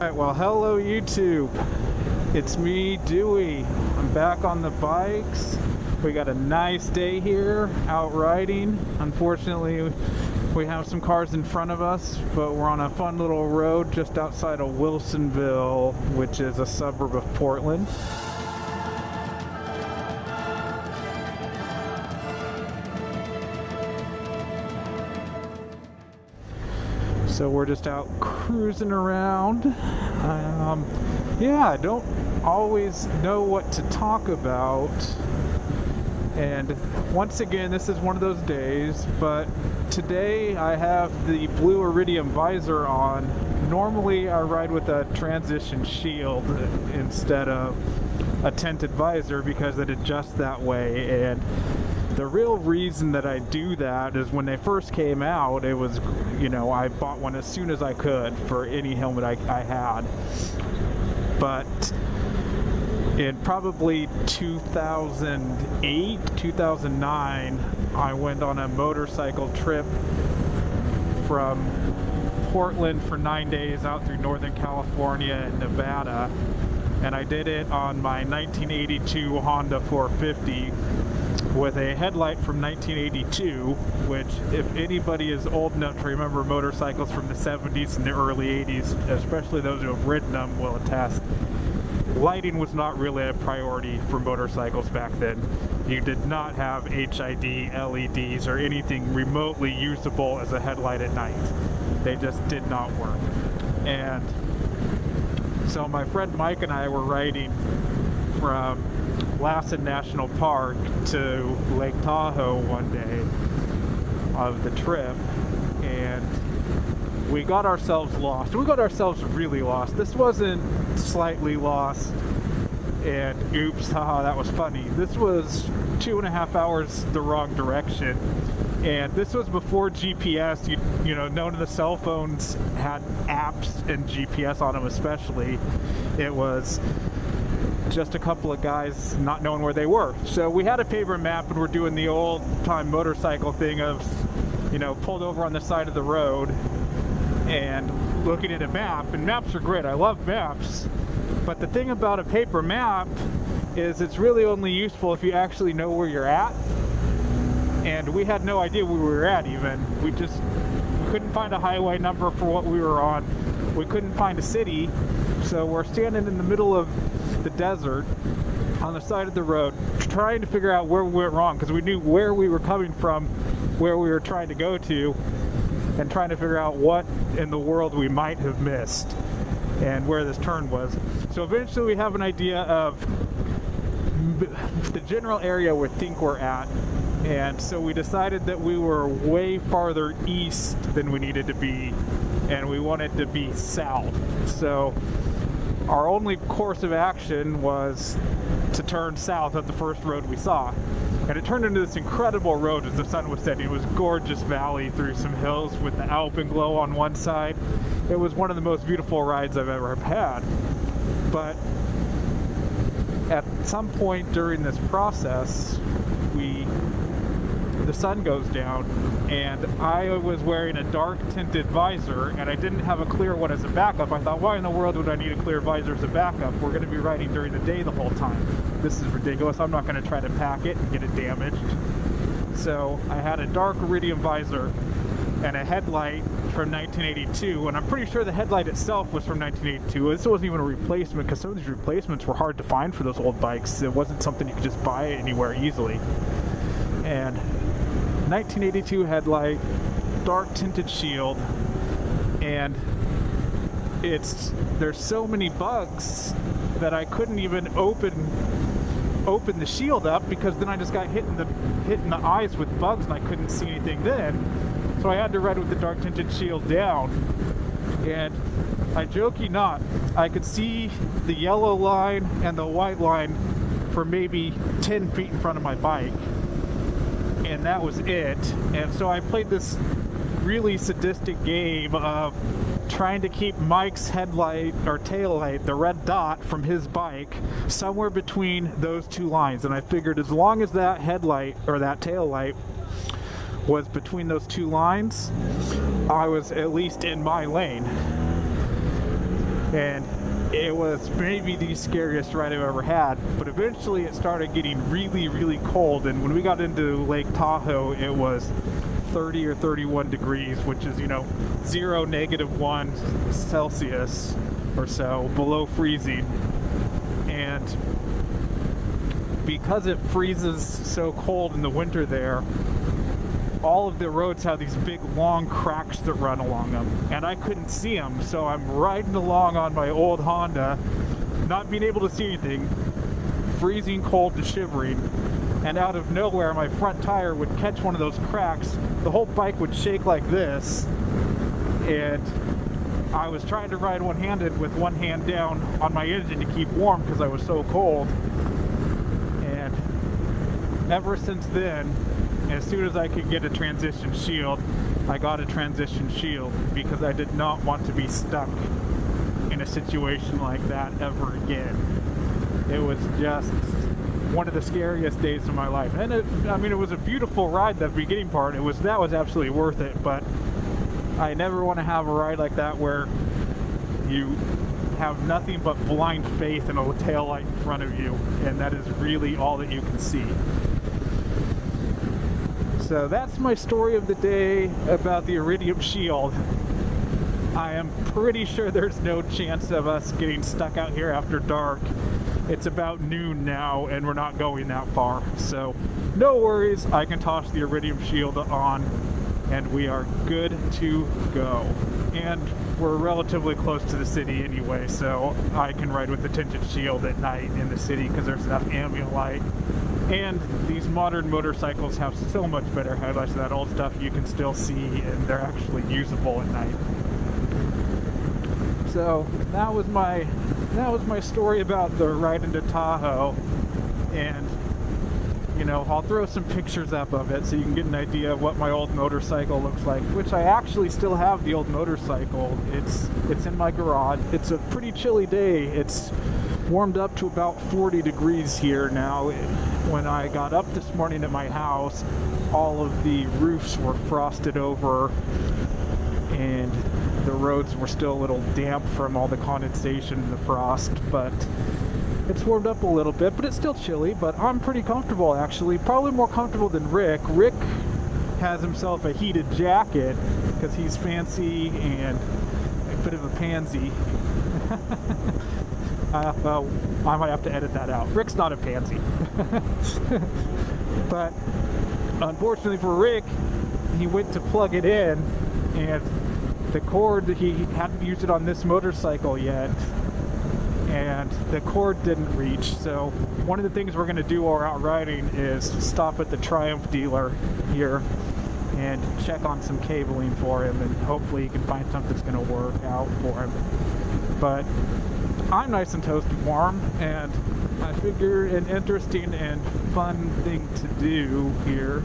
Alright, well, hello YouTube. It's me, Dewey. I'm back on the bikes. We got a nice day here, out riding. Unfortunately, we have some cars in front of us, but we're on a fun little road just outside of Wilsonville, which is a suburb of Portland. So we're just out cruising around. Yeah, I don't always know what to talk about. And once again, this is one of those days, but today I have the blue iridium visor on. Normally I ride with a transition shield instead of a tinted visor because it adjusts that way. And the real reason that I do that is when they first came out, it was, you know, I bought one as soon as I could for any helmet I had. But in probably 2008, 2009, I went on a motorcycle trip from Portland for 9 days out through Northern California and Nevada. And I did it on my 1982 Honda 450 with a headlight from 1982, which, if anybody is old enough to remember motorcycles from the 70s and the early 80s, especially those who have ridden them, will attest. Lighting was not really a priority for motorcycles back then. You did not have HID, LEDs, or anything remotely usable as a headlight at night. They just did not work. And so my friend Mike and I were riding from Lassen National Park to Lake Tahoe one day of the trip, and we got ourselves lost. We got ourselves really lost. This wasn't slightly lost and oops, haha, that was funny. This was 2.5 hours the wrong direction, and this was before GPS. You know, none of the cell phones had apps and GPS on them, especially. It was just a couple of guys not knowing where they were. So we had a paper map, and we're doing the old time motorcycle thing of, you know, pulled over on the side of the road and looking at a map. And maps are great, I love maps, but the thing about a paper map is it's really only useful if you actually know where you're at. And we had no idea where we were at even. We couldn't find a highway number for what we were on. We couldn't find a city. So we're standing in the middle of the desert on the side of the road trying to figure out where we went wrong, because we knew where we were coming from, where we were trying to go to, and trying to figure out what in the world we might have missed and where this turn was. So eventually we have an idea of the general area we think we're at, and so we decided that we were way farther east than we needed to be, and we wanted to be south. So our only course of action was to turn south at the first road we saw. And it turned into this incredible road as the sun was setting. It was a gorgeous valley through some hills with the alpenglow on one side. It was one of the most beautiful rides I've ever had. But at some point during this process, the sun goes down, and I was wearing a dark tinted visor, and I didn't have a clear one as a backup. I thought, why in the world would I need a clear visor as a backup? We're going to be riding during the day the whole time. This is ridiculous. I'm not going to try to pack it and get it damaged. So I had a dark iridium visor and a headlight from 1982, and I'm pretty sure the headlight itself was from 1982. This wasn't even a replacement, because some of these replacements were hard to find for those old bikes. It wasn't something you could just buy anywhere easily. And 1982 headlight, dark tinted shield, and there's so many bugs that I couldn't even open the shield up, because then I just got hit in the eyes with bugs and I couldn't see anything then. So I had to ride with the dark tinted shield down, and I joke you not, I could see the yellow line and the white line for maybe 10 feet in front of my bike, and that was it. And so I played this really sadistic game of trying to keep Mike's headlight or tail light, the red dot from his bike, somewhere between those two lines. And I figured as long as that headlight or that tail light was between those two lines, I was at least in my lane. And it was maybe the scariest ride I've ever had, but eventually it started getting really, really cold, and when we got into Lake Tahoe, it was 30 or 31 degrees, which is, you know, 0, -1 Celsius or so below freezing. And because it freezes so cold in the winter there, all of the roads have these big long cracks that run along them, and I couldn't see them, so I'm riding along on my old Honda, not being able to see anything, freezing cold to shivering, and out of nowhere my front tire would catch one of those cracks, the whole bike would shake like this, and I was trying to ride one-handed with one hand down on my engine to keep warm because I was so cold. And ever since then, as soon as I could get a transition shield, I got a transition shield because I did not want to be stuck in a situation like that ever again. It was just one of the scariest days of my life. And I mean, it was a beautiful ride, the beginning part. That was absolutely worth it, but I never want to have a ride like that where you have nothing but blind faith and a tail light in front of you, and that is really all that you can see. So that's my story of the day about the Iridium Shield. I am pretty sure there's no chance of us getting stuck out here after dark. It's about noon now and we're not going that far. So no worries, I can toss the Iridium Shield on and we are good to go. And we're relatively close to the city anyway, so I can ride with the tinted shield at night in the city because there's enough ambient light. And these modern motorcycles have so much better headlights. That old stuff you can still see, and they're actually usable at night. So that was my story about the ride into Tahoe. And you know, I'll throw some pictures up of it so you can get an idea of what my old motorcycle looks like, which I actually still have the old motorcycle. It's in my garage. It's a pretty chilly day. It's warmed up to about 40 degrees here now. When I got up this morning at my house, all of the roofs were frosted over and the roads were still a little damp from all the condensation and the frost, but it's warmed up a little bit, but it's still chilly. But I'm pretty comfortable, actually. Probably more comfortable than Rick. Rick has himself a heated jacket because he's fancy and a bit of a pansy. Well, I might have to edit that out. Rick's not a pansy. But unfortunately for Rick, he went to plug it in and the cord, he hadn't used it on this motorcycle yet, and the cord didn't reach. So one of the things we're going to do while we're out riding is stop at the Triumph dealer here and check on some cabling for him, and hopefully he can find something that's going to work out for him. But I'm nice and toasty warm, and I figure an interesting and fun thing to do here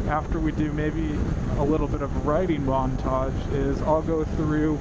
after we do maybe a little bit of a riding montage is I'll go through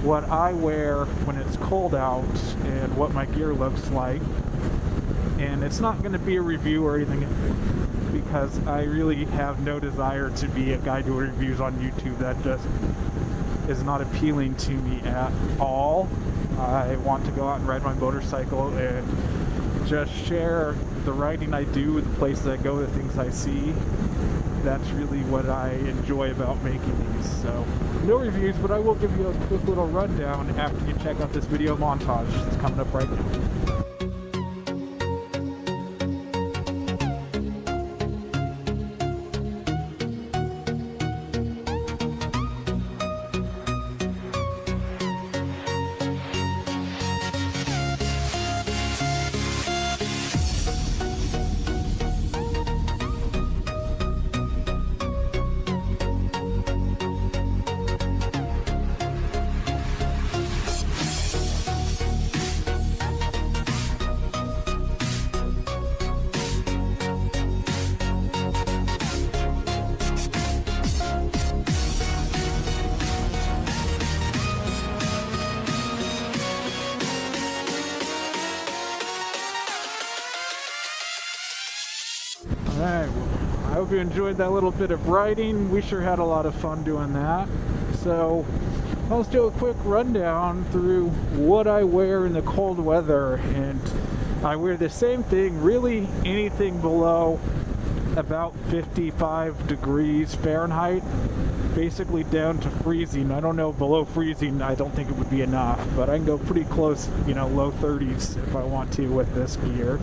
what I wear when it's cold out and what my gear looks like. And it's not going to be a review or anything because I really have no desire to be a guy doing reviews on YouTube. That just is not appealing to me at all. I want to go out and ride my motorcycle and just share the riding I do, the places I go, the things I see. That's really what I enjoy about making these. So no reviews, but I will give you a quick little rundown after you check out this video montage that's coming up right now. Alright, well, I hope you enjoyed that little bit of riding. We sure had a lot of fun doing that. So, Let's do a quick rundown through what I wear in the cold weather, and I wear the same thing, really anything below about 55 degrees Fahrenheit, basically down to freezing. I don't know, below freezing I don't think it would be enough, but I can go pretty close, you know, low 30s if I want to with this gear.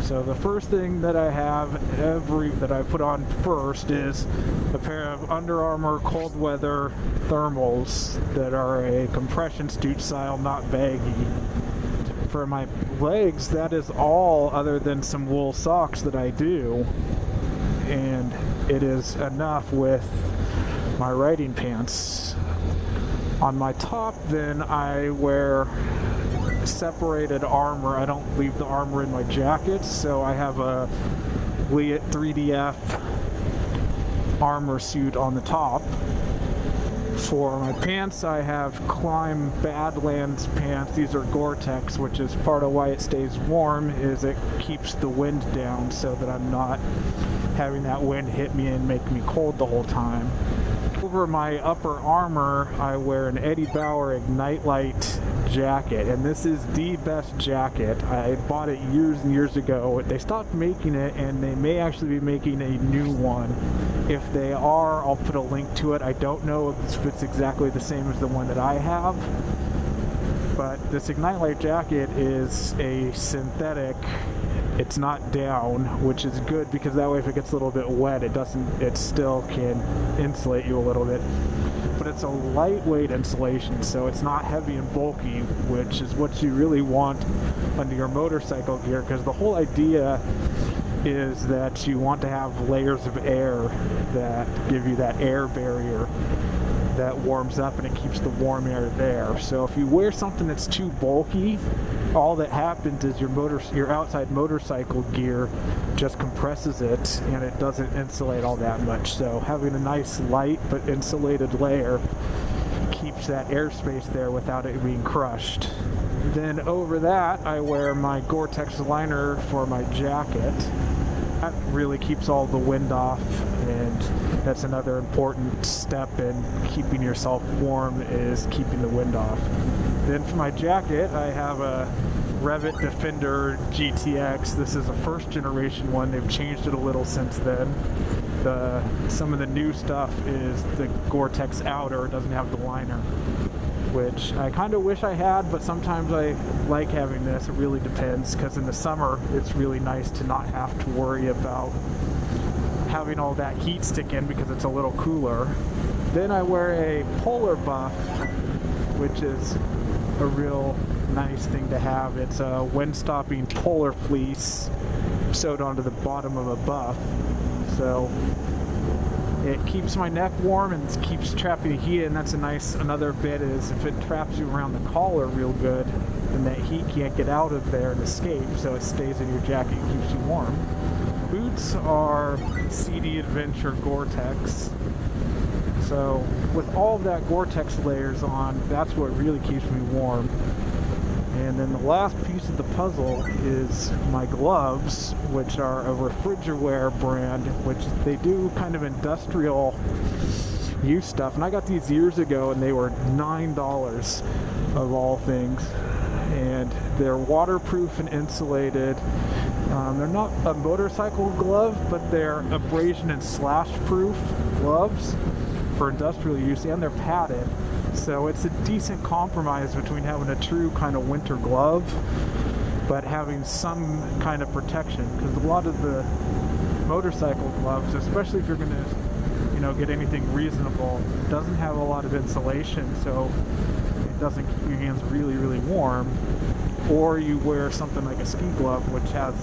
So the first thing that I have that I put on first is a pair of Under Armour cold weather thermals that are a compression suit style, not baggy. For my legs, that is all other than some wool socks that I do, and it is enough with my riding pants. On my top, then, I wear separated Armour. I don't leave the Armour in my jackets, so I have a Leatt 3DF Armour suit on the top. For my pants, I have Klim Badland pants. These are GoreTex, which is part of why it stays warm, is it keeps the wind down so that I'm not having that wind hit me and make me cold the whole time. Over my upper Armour, I wear an Bauer Ignite Lite jacket, and this is the best jacket. I bought it years and years ago. They stopped making it, and they may actually be making a new one. If they are, I'll put a link to it. I don't know if it's exactly the same as the one that I have, but this Ignite Lite jacket is a synthetic. It's not down, which is good because that way if it gets a little bit wet, it still can insulate you a little bit. But it's a lightweight insulation, so it's not heavy and bulky, which is what you really want under your motorcycle gear, because the whole idea is that you want to have layers of air that give you that air barrier that warms up and it keeps the warm air there. So if you wear something that's too bulky, all that happens is your outside motorcycle gear just compresses it and it doesn't insulate all that much. So having a nice light but insulated layer keeps that airspace there without it being crushed. Then over that, I wear my GoreTex liner for my jacket. That really keeps all the wind off, and that's another important step in keeping yourself warm, is keeping the wind off. Then for my jacket, I have a Rev'It Defender GTX. This is a first generation one. They've changed it a little since then. Some of the new stuff is the GoreTex outer. It doesn't have the liner, which I kind of wish I had, but sometimes I like having this. It really depends, because in the summer it's really nice to not have to worry about having all that heat stick in because it's a little cooler. Then I wear a polar buff, which is a real nice thing to have. It's a wind-stopping polar fleece sewed onto the bottom of a buff, so it keeps my neck warm and keeps trapping the heat. And that's another bit, is if it traps you around the collar real good, then that heat can't get out of there and escape, so it stays in your jacket and keeps you warm. Boots are Sidi Adventure GoreTex. So with all of that GoreTex layers on, that's what really keeps me warm. And then the last piece of the puzzle is my gloves, which are a Refrigiwear brand, which they do kind of industrial use stuff. And I got these years ago and they were $9 of all things. And they're waterproof and insulated. They're not a motorcycle glove, but they're abrasion and slash proof gloves for industrial use, and they're padded. So it's a decent compromise between having a true kind of winter glove but having some kind of protection, because a lot of the motorcycle gloves, especially if you're going to get anything reasonable, doesn't have a lot of insulation, so it doesn't keep your hands really, really warm. Or you wear something like a ski glove, which has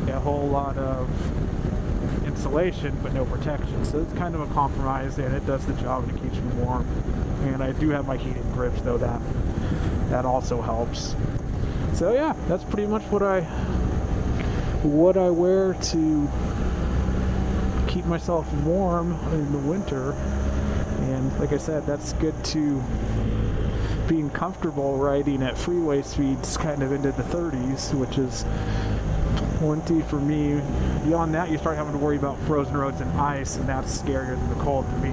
a whole lot of insulation but no protection. So it's kind of a compromise, and it does the job and it keeps me warm. And I do have my heated grips, though that also helps. So yeah, that's pretty much what I wear to keep myself warm in the winter. And like I said, that's good to being comfortable riding at freeway speeds kind of into the 30s, which is plenty for me. Beyond that, you start having to worry about frozen roads and ice, and that's scarier than the cold to me.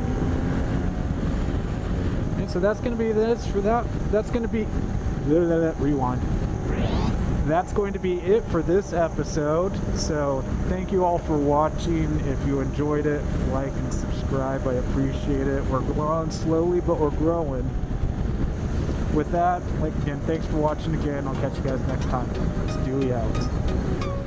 so that's going to be this for that. That's going to be rewind. That's going to be it for this episode. So thank you all for watching. If you enjoyed it, like and subscribe. I appreciate it. We're growing slowly, but we're growing. With that, like again, thanks for watching again. I'll catch you guys next time. Stewie out.